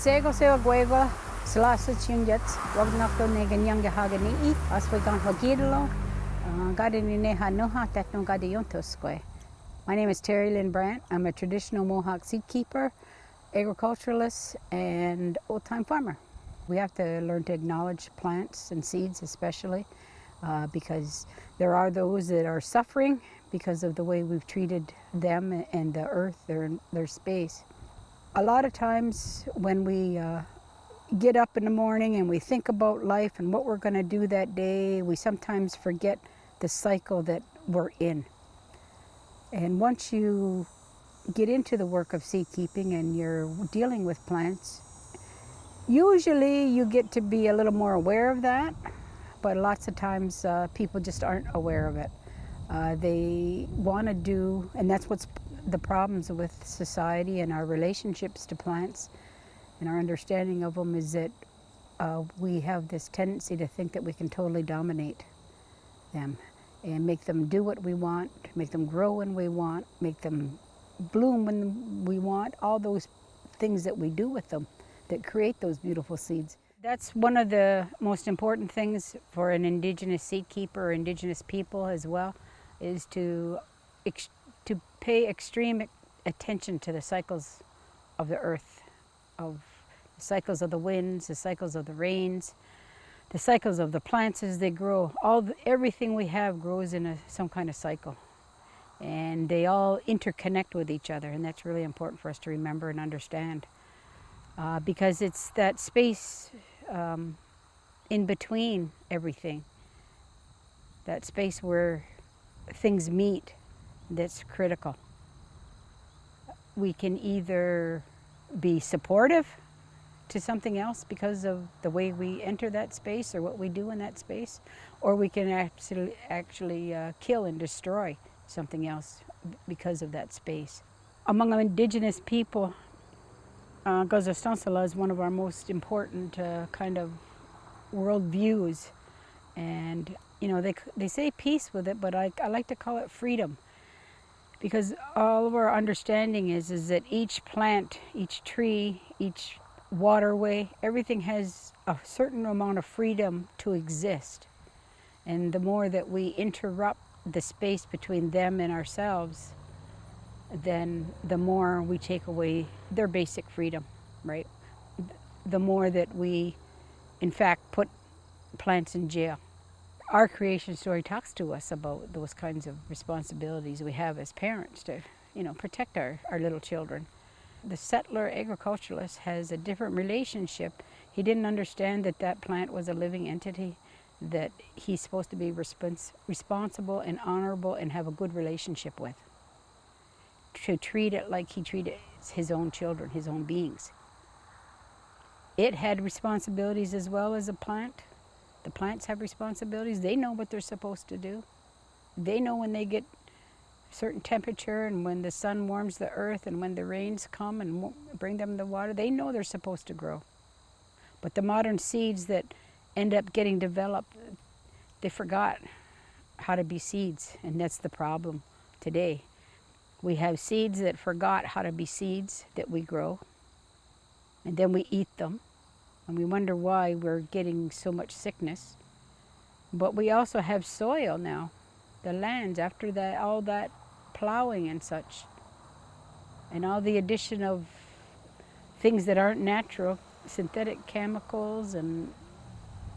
Sego seo gueva, slasa chinjets, wagnakto ne ganyang Haudenosaunee, aswegang hagidalo, gadini ne hanuha tatno gadiontoskwe. My name is Terrylynn Brant. I'm a traditional Mohawk Seed Keeper, agriculturalist, and old-time farmer. We have to learn to acknowledge plants and seeds especially, because there are those that are suffering because of the way we've treated them and the earth, their space. A lot of times when we get up in the morning and we think about life and what we're going to do that day, we sometimes forget the cycle that we're in. And once you get into the work of seed keeping and you're dealing with plants, usually you get to be a little more aware of that, but lots of times people just aren't aware of it. They want to do, and that's what's the problems with society and our relationships to plants and our understanding of them, is that we have this tendency to think that we can totally dominate them and make them do what we want, make them grow when we want, make them bloom when we want, all those things that we do with them that create those beautiful seeds. That's one of the most important things for an Indigenous seed keeper or Indigenous people as well, is to pay extreme attention to the cycles of the earth, of the cycles of the winds, the cycles of the rains, the cycles of the plants as they grow. Everything we have grows in some kind of cycle, and they all interconnect with each other, and that's really important for us to remember and understand, because it's that space in between everything, that space where things meet, that's critical. We can either be supportive to something else because of the way we enter that space or what we do in that space, or we can actually kill and destroy something else because of that space. Among Indigenous people, Haudenosaunee is one of our most important kind of worldviews, and you know, they say peace with it, but I like to call it freedom, because all of our understanding is that each plant, each tree, each waterway, everything has a certain amount of freedom to exist, and the more that we interrupt the space between them and ourselves, then the more we take away their basic freedom, right? The more that we, in fact, put plants in jail. Our creation story talks to us about those kinds of responsibilities we have as parents to, you know, protect our little children. The settler agriculturalist has a different relationship. He didn't understand that that plant was a living entity, that he's supposed to be responsible and honorable and have a good relationship with, to treat it like he treated his own children, his own beings. It had responsibilities as well as a plant. The plants have responsibilities. They know what they're supposed to do. They know when they get a certain temperature and when the sun warms the earth and when the rains come and bring them the water. They know they're supposed to grow. But the modern seeds that end up getting developed, they forgot how to be seeds, and that's the problem today. We have seeds that forgot how to be seeds that we grow, and then we eat them, and we wonder why we're getting so much sickness. But we also have soil now, the lands, after that, all that plowing and such, and all the addition of things that aren't natural, synthetic chemicals and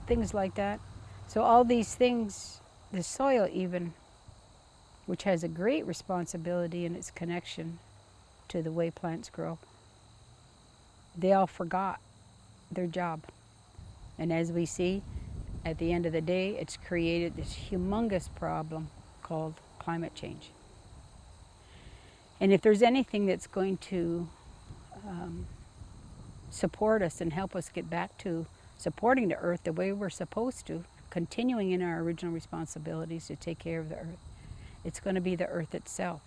things like that. So all these things, the soil even, which has a great responsibility in its connection to the way plants grow, they all forgot their job. And as we see, at the end of the day, it's created this humongous problem called climate change. And if there's anything that's going to support us and help us get back to supporting the earth the way we're supposed to, continuing in our original responsibilities to take care of the earth, it's going to be the earth itself.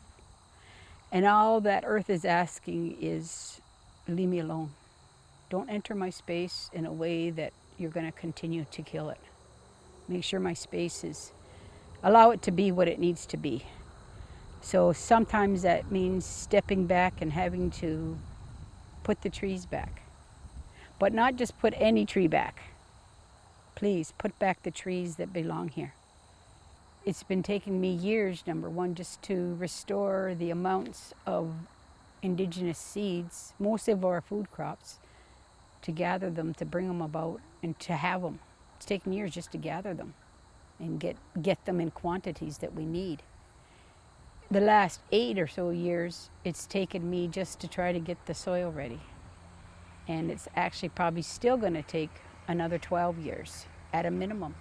And all that earth is asking is, leave me alone. Don't enter my space in a way that you're going to continue to kill it. Make sure my space is, allow it to be what it needs to be. So sometimes that means stepping back and having to put the trees back. but not just put any tree back. Please put back the trees that belong here. It's been taking me years, number one, just to restore the amounts of Indigenous seeds, most of our food crops, to gather them, to bring them about, and to have them. It's taken years just to gather them and get them in quantities that we need. The last 8 or so years, it's taken me just to try to get the soil ready. And it's actually probably still going to take another 12 years at a minimum.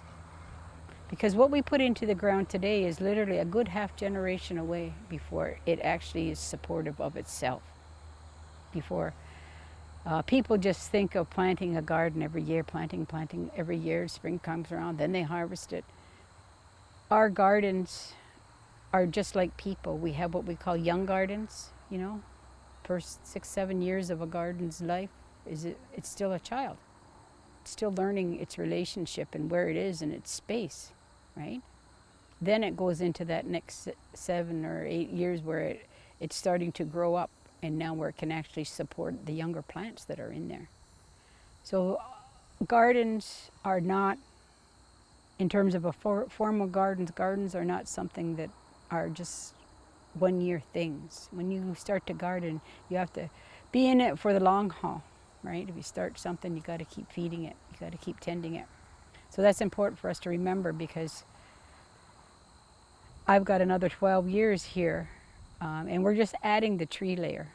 Because what we put into the ground today is literally a good half generation away before it actually is supportive of itself. Before people just think of planting a garden every year, planting every year, spring comes around, then they harvest it. Our gardens are just like people. We have what we call young gardens, you know. First 6-7 years of a garden's life, it's still a child. It's still learning its relationship and where it is in its space, right? Then it goes into that next 7 or 8 years where it's starting to grow up, and now where it can actually support the younger plants that are in there. So gardens are not, in terms of a formal gardens are not something that are just 1-year things. When you start to garden, you have to be in it for the long haul, right? If you start something, you got to keep feeding it. You got to keep tending it. So that's important for us to remember, because I've got another 12 years here, and we're just adding the tree layer.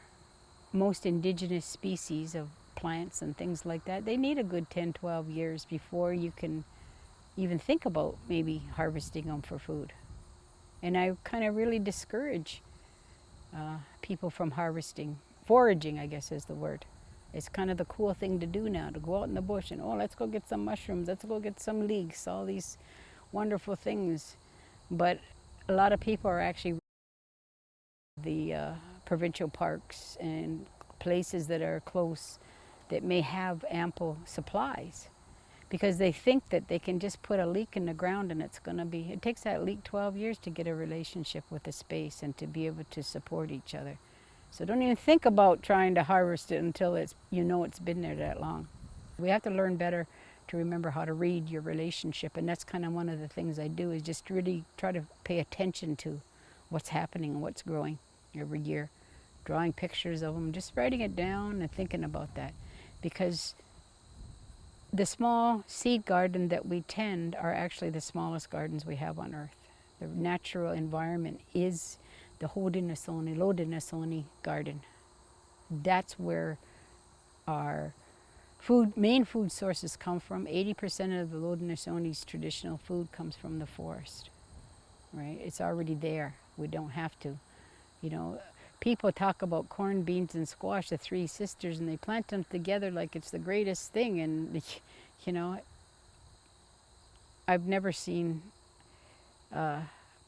Most indigenous species of plants and things like that, they need a good 10-12 years before you can even think about maybe harvesting them for food. And I kind of really discourage people from harvesting. Foraging, I guess, is the word. It's kind of the cool thing to do now, to go out in the bush and, oh, let's go get some mushrooms, let's go get some leeks, all these wonderful things. But a lot of people are actually the provincial parks and places that are close that may have ample supplies, because they think that they can just put a leek in the ground and it's going to be, it takes that leek 12 years to get a relationship with the space and to be able to support each other. So don't even think about trying to harvest it until it's been there that long. We have to learn better to remember how to read your relationship, and that's kind of one of the things I do, is just really try to pay attention to what's happening and what's growing every year. Drawing pictures of them, just writing it down and thinking about that. Because the small seed garden that we tend are actually the smallest gardens we have on earth. The natural environment is the Haudenosaunee garden. That's where our main food sources come from. 80% of the Haudenosaunee traditional food comes from the forest, right? It's already there. We don't have to. You know, people talk about corn, beans, and squash, the three sisters, and they plant them together like it's the greatest thing. And, you know, I've never seen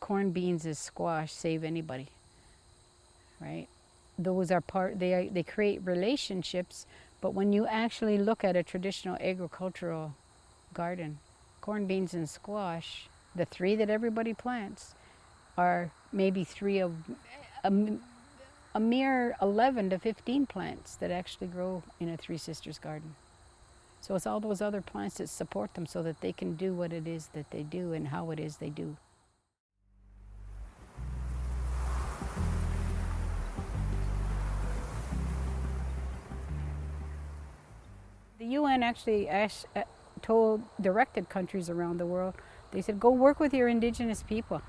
corn, beans, and squash save anybody, right? Those are they create relationships, but when you actually look at a traditional agricultural garden, corn, beans, and squash, the three that everybody plants, are maybe three of a mere 11 to 15 plants that actually grow in a Three Sisters garden. So it's all those other plants that support them so that they can do what it is that they do and how it is they do. The UN actually directed countries around the world, they said, go work with your Indigenous people.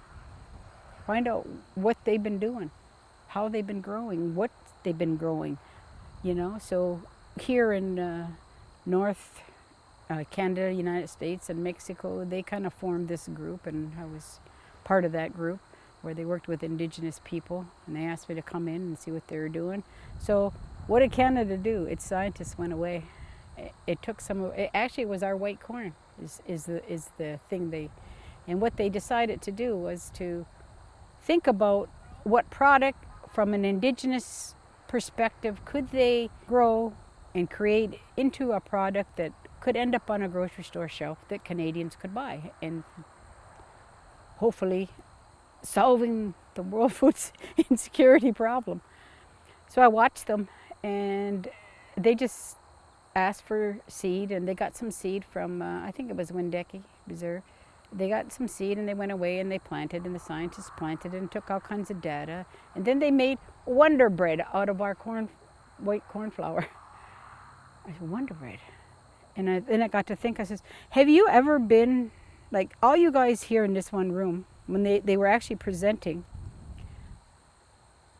Find out what they've been doing, how they've been growing, what they've been growing, you know. So here in North Canada, United States, and Mexico, they kind of formed this group, and I was part of that group where they worked with Indigenous people, and they asked me to come in and see what they were doing. So what did Canada do? Its scientists went away. It took actually it was our white corn is the thing and what they decided to do was to think about what product from an Indigenous perspective could they grow and create into a product that could end up on a grocery store shelf that Canadians could buy, and hopefully solving the world food insecurity problem. So I watched them, and they just asked for seed, and they got some seed from, I think it was Windeki Reserve. They got some seed and they went away and they planted, and the scientists planted and took all kinds of data. And then they made Wonder Bread out of our white corn flour. I said, Wonder Bread. And then I got to think, I says, have you ever been, like all you guys here in this one room, when they were actually presenting,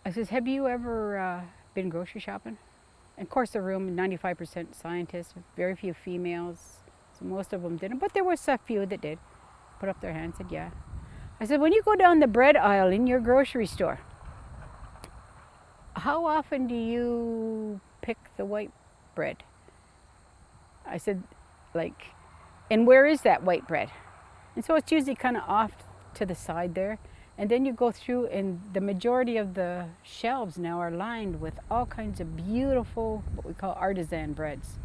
I says, have you ever been grocery shopping? And of course the room, 95% scientists, very few females, so most of them didn't, but there was a few that did. Put up their hand, said, yeah. I said, when you go down the bread aisle in your grocery store, how often do you pick the white bread? I said, like, and where is that white bread? And so it's usually kind of off to the side there. And then you go through, and the majority of the shelves now are lined with all kinds of beautiful, what we call artisan breads.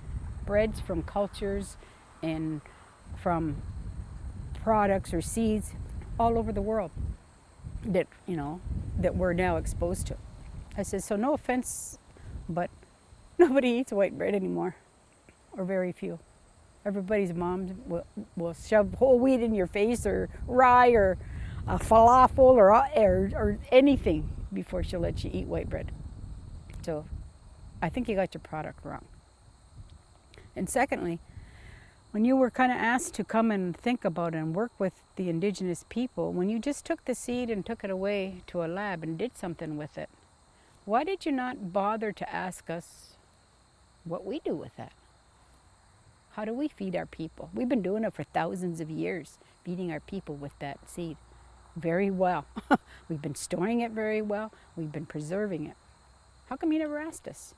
Breads from cultures and from products or seeds all over the world that, you know, that we're now exposed to. I said, so no offense, but nobody eats white bread anymore, or very few. Everybody's mom will shove whole wheat in your face, or rye, or a falafel, or anything before she'll let you eat white bread. So I think you got your product wrong. And secondly, when you were kind of asked to come and think about and work with the Indigenous people, when you just took the seed and took it away to a lab and did something with it, why did you not bother to ask us what we do with that? How do we feed our people? We've been doing it for thousands of years, feeding our people with that seed very well. We've been storing it very well. We've been preserving it. How come you never asked us?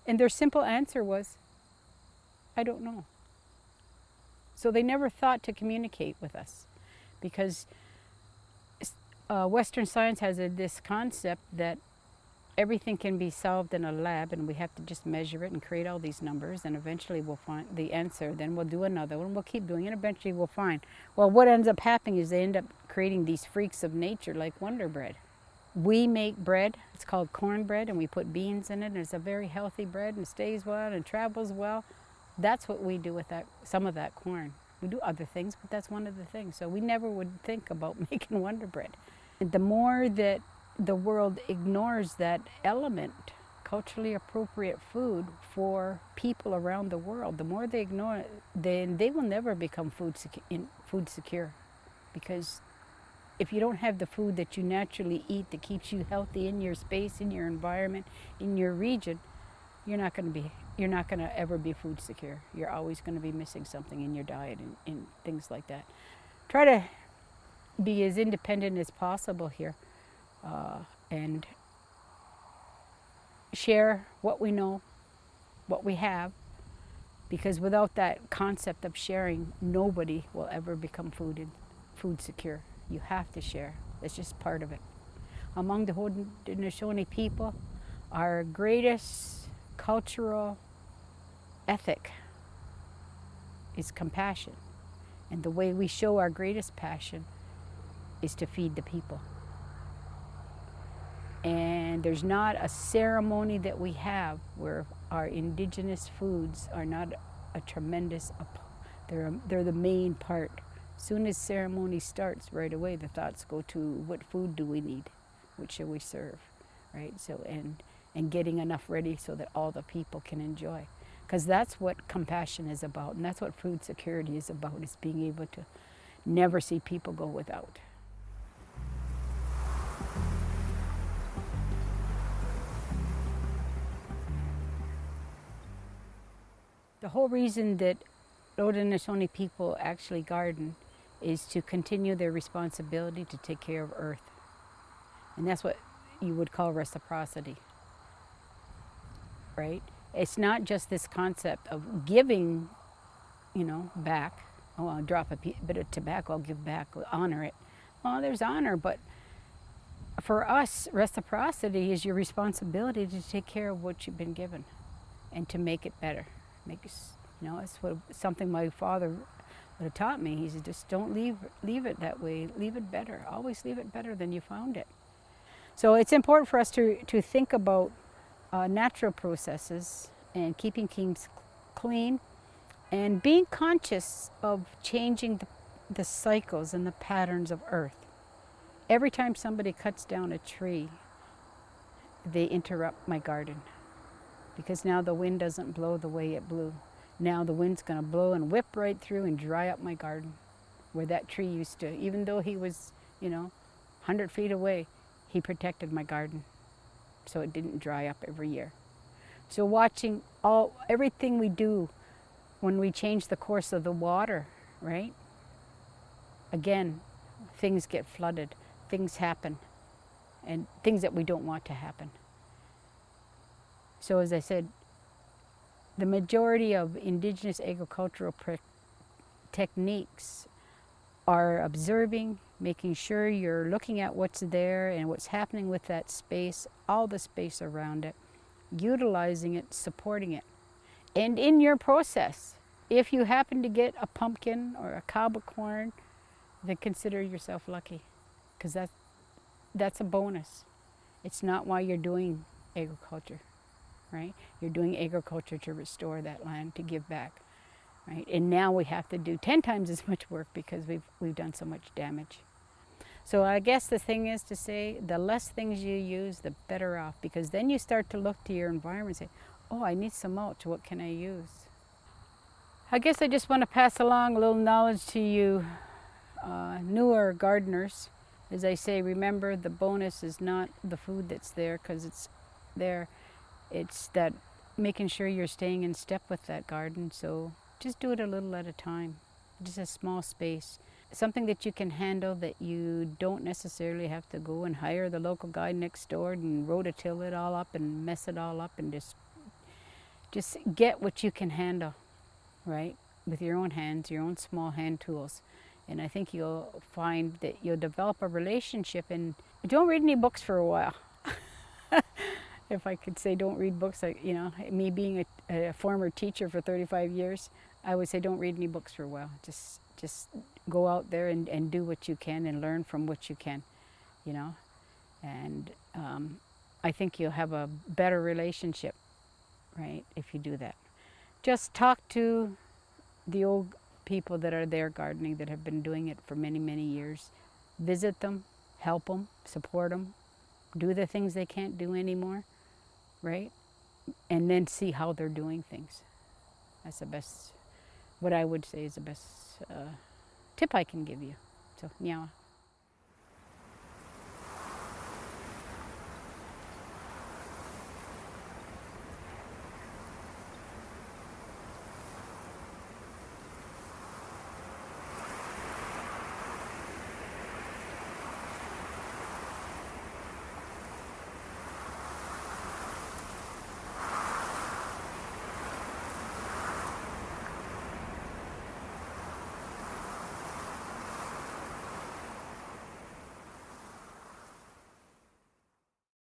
And their simple answer was, I don't know. So they never thought to communicate with us, because Western science has this concept that everything can be solved in a lab, and we have to just measure it and create all these numbers, and eventually we'll find the answer. Then we'll do another one, we'll keep doing it, eventually we'll find. Well, what ends up happening is they end up creating these freaks of nature like Wonder Bread. We make bread, it's called cornbread, and we put beans in it, and it's a very healthy bread and stays well and travels well. That's what we do with that, some of that corn. We do other things, but that's one of the things. So we never would think about making Wonder Bread. And the more that the world ignores that element, culturally appropriate food for people around the world, the more they ignore it, then they will never become food secure. Because if you don't have the food that you naturally eat that keeps you healthy in your space, in your environment, in your region, you're not going to ever be food secure. You're always going to be missing something in your diet and things like that. Try to be as independent as possible here, and share what we know, what we have, because without that concept of sharing, nobody will ever become food secure. You have to share. It's just part of it. Among the Haudenosaunee people, our greatest cultural ethic is compassion. And the way we show our greatest passion is to feed the people. And there's not a ceremony that we have where our Indigenous foods are not a tremendous, they're the main part. As soon as ceremony starts, right away the thoughts go to, what food do we need? What shall we serve? Right? So, and getting enough ready so that all the people can enjoy. Because that's what compassion is about, and that's what food security is about, is being able to never see people go without. The whole reason that Haudenosaunee people actually garden is to continue their responsibility to take care of Earth. And that's what you would call reciprocity, right? It's not just this concept of giving, back. Oh, I'll drop a bit of tobacco, I'll give back, I'll honor it. Well, there's honor, but for us, reciprocity is your responsibility to take care of what you've been given and to make it better. It's something my father would have taught me. He said, just don't leave it that way. Leave it better. Always leave it better than you found it. So it's important for us to think about natural processes and keeping things clean, and being conscious of changing the cycles and the patterns of earth. Every time somebody cuts down a tree, they interrupt my garden, because now the wind doesn't blow the way it blew. Now the wind's going to blow and whip right through and dry up my garden, where that tree used to, even though he was, 100 feet away, he protected my garden so it didn't dry up every year. So watching everything we do when we change the course of the water, right? Again, things get flooded, things happen, and things that we don't want to happen. So as I said, the majority of Indigenous agricultural techniques are observing, making sure you're looking at what's there and what's happening with that space, all the space around it, utilizing it, supporting it. And in your process, if you happen to get a pumpkin or a cob of corn, then consider yourself lucky, because that's a bonus. It's not why you're doing agriculture, right? You're doing agriculture to restore that land, to give back, right? And now we have to do 10 times as much work because we've done so much damage. So I guess the thing is to say, the less things you use, the better off, because then you start to look to your environment and say, oh, I need some mulch, what can I use? I guess I just want to pass along a little knowledge to you newer gardeners. As I say, remember, the bonus is not the food that's there, because it's there. It's that making sure you're staying in step with that garden. So just do it a little at a time, just a small space. Something that you can handle, that you don't necessarily have to go and hire the local guy next door and rototill it all up and mess it all up, and just get what you can handle, right? With your own hands, your own small hand tools. And I think you'll find that you'll develop a relationship, and don't read any books for a while. If I could say don't read books, me being a former teacher for 35 years, I would say don't read any books for a while. Just go out there and do what you can and learn from what you can, And I think you'll have a better relationship, right, if you do that. Just talk to the old people that are there gardening, that have been doing it for many, many years. Visit them, help them, support them, do the things they can't do anymore, right? And then see how they're doing things. That's the best, what I would say is the best tip I can give you. So, nyawa.